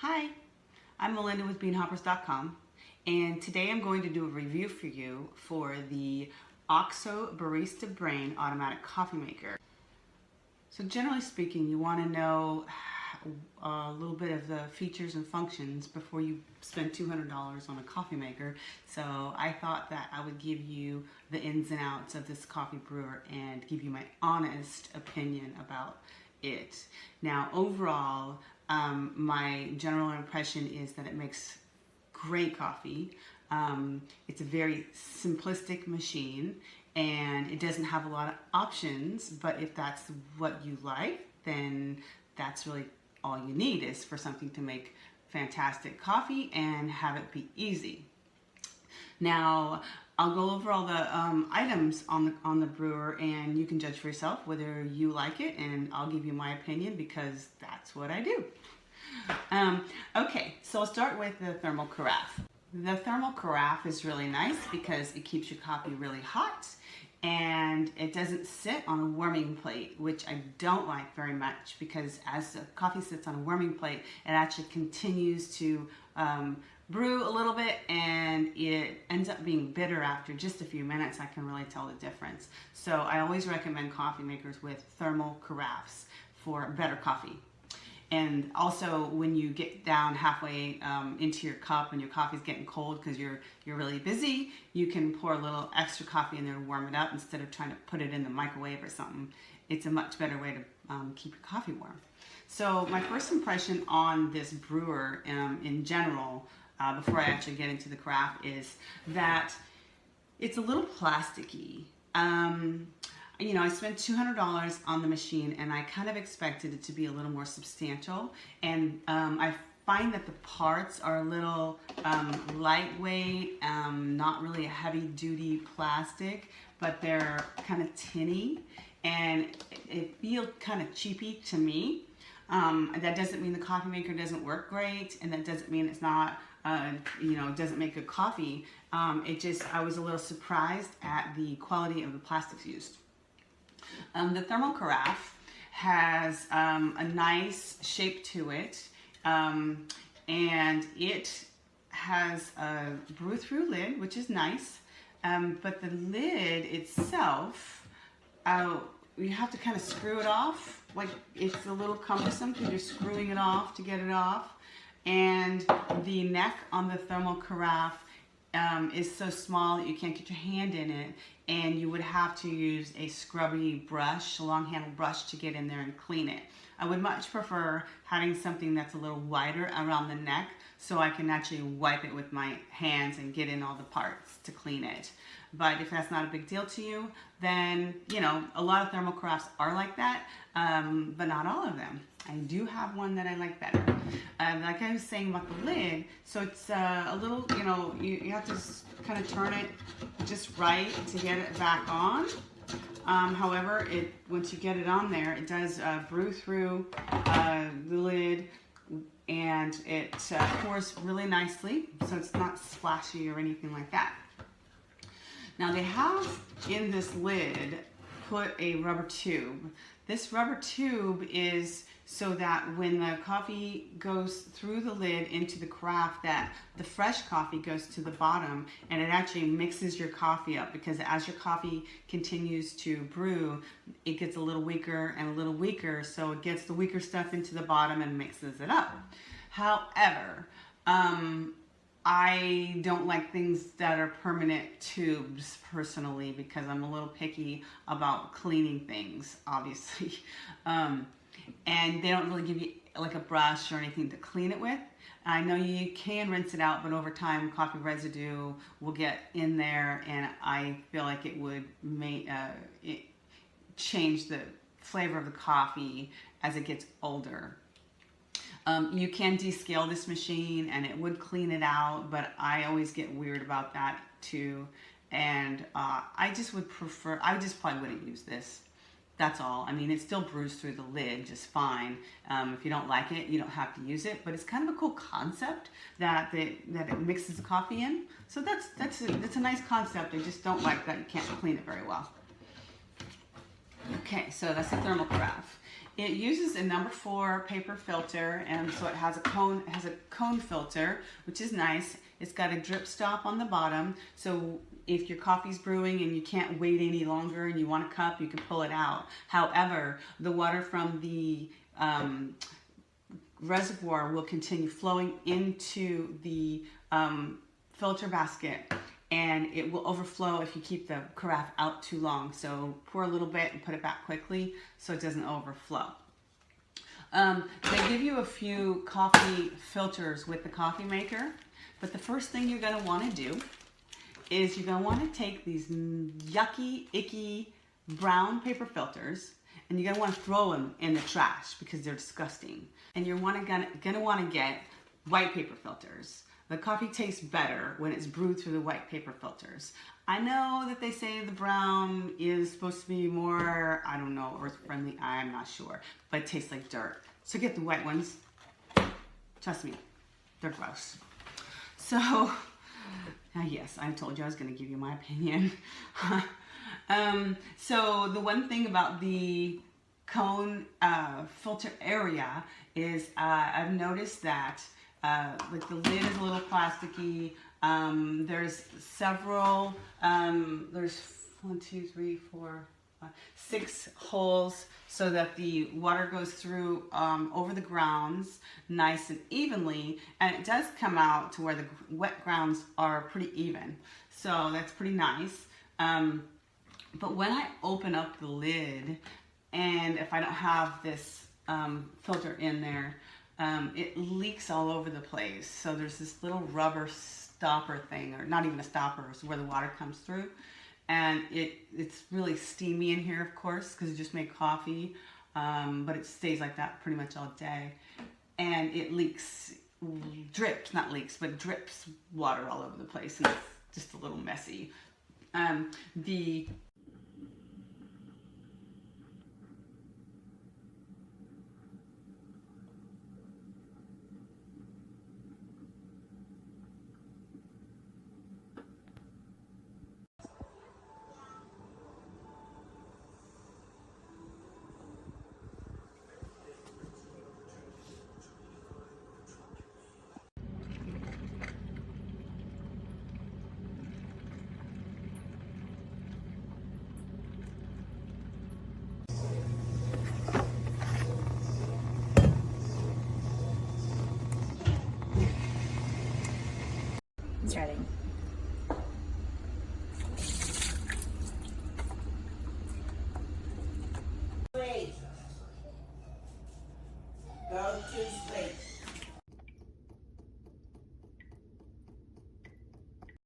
Hi, I'm Melinda with beanhoppers.com, and today I'm going to do a review for you for the OXO Barista Brain Automatic Coffee Maker. So generally speaking, you want to know a little bit of the features and functions before you spend $200 on a coffee maker. So I thought that I would give you the ins and outs of this coffee brewer and give you my honest opinion about it. Now overall, my general impression is that it makes great coffee. It's a very simplistic machine and it doesn't have a lot of options, but if that's what you like, then that's really all you need is for something to make fantastic coffee and have it be easy. Now, I'll go over all the items on the brewer, and you can judge for yourself whether you like it, and I'll give you my opinion because that's what I do. Okay, so I'll start with the thermal carafe. The thermal carafe is really nice because it keeps your coffee really hot and it doesn't sit on a warming plate, which I don't like very much because as the coffee sits on a warming plate, it actually continues to brew a little bit and it ends up being bitter after just a few minutes. I can really tell the difference. So I always recommend coffee makers with thermal carafes for better coffee. And also when you get down halfway into your cup and your coffee's getting cold because you're really busy, you can pour a little extra coffee in there to warm it up instead of trying to put it in the microwave or something. It's a much better way to keep your coffee warm. So my first impression on this brewer in general, before I actually get into the craft, is that it's a little plasticky. You know, I spent $200 on the machine and I kind of expected it to be a little more substantial, and I find that the parts are a little lightweight, not really a heavy duty plastic, but they're kind of tinny and it feels kind of cheapy to me. That doesn't mean the coffee maker doesn't work great, and that doesn't mean it's not you know, doesn't make good coffee. I was a little surprised at the quality of the plastics used. The thermal carafe has a nice shape to it, and it has a brew-through lid, which is nice, but the lid itself, you have to kind of screw it off. Like, it's a little cumbersome because you're screwing it off to get it off, and the neck on the thermal carafe is so small that you can't get your hand in it, and you would have to use a scrubby brush, a long handled brush, to get in there and clean it. I would much prefer having something that's a little wider around the neck so I can actually wipe it with my hands and get in all the parts to clean it. But if that's not a big deal to you, then, you know, a lot of thermal carafes are like that, but not all of them. I do have one that I like better. Like I was saying about the lid, so it's a little, you know, you have to kind of turn it just right to get it back on. However, once you get it on there, it does brew through the lid, and it pours really nicely, so it's not splashy or anything like that. Now they have in this lid put a rubber tube. This rubber tube is so that when the coffee goes through the lid into the carafe, that the fresh coffee goes to the bottom and it actually mixes your coffee up, because as your coffee continues to brew, it gets a little weaker and a little weaker, so it gets the weaker stuff into the bottom and mixes it up. However, I don't like things that are permanent tubes personally, because I'm a little picky about cleaning things, obviously. And they don't really give you like a brush or anything to clean it with. I know you can rinse it out, but over time coffee residue will get in there, and I feel like it would change the flavor of the coffee as it gets older. You can descale this machine and it would clean it out, but I always get weird about that too. And I just probably wouldn't use this. That's all. I mean, it still brews through the lid just fine. If you don't like it, you don't have to use it, but it's kind of a cool concept that it mixes the coffee in. So that's a nice concept. I just don't like that you can't clean it very well. Okay, so that's the thermal carafe. It uses a number 4 paper filter, and so it has a cone filter, which is nice. It's got a drip stop on the bottom, so if your coffee's brewing and you can't wait any longer and you want a cup, you can pull it out. However, the water from the reservoir will continue flowing into the filter basket, and it will overflow if you keep the carafe out too long. So pour a little bit and put it back quickly so it doesn't overflow. They give you a few coffee filters with the coffee maker, but the first thing you're going to want to do is you're going to want to take these yucky, icky brown paper filters, and you're going to want to throw them in the trash because they're disgusting. And you're going to want to get white paper filters. The coffee tastes better when it's brewed through the white paper filters. I know that they say the brown is supposed to be more, I don't know, earth friendly, I'm not sure, but it tastes like dirt. So get the white ones. Trust me, they're gross. So, yes, I told you I was going to give you my opinion. So the one thing about the cone filter area is I've noticed that like the lid is a little plasticky. There's several, there's 6 holes so that the water goes through over the grounds nice and evenly, and it does come out to where the wet grounds are pretty even. So that's pretty nice. But when I open up the lid, and if I don't have this filter in there, it leaks all over the place. So there's this little rubber stopper thing, or not even a stopper, it's where the water comes through. And it's really steamy in here, of course, because you just make coffee, but it stays like that pretty much all day. And it leaks, drips water all over the place, and it's just a little messy. The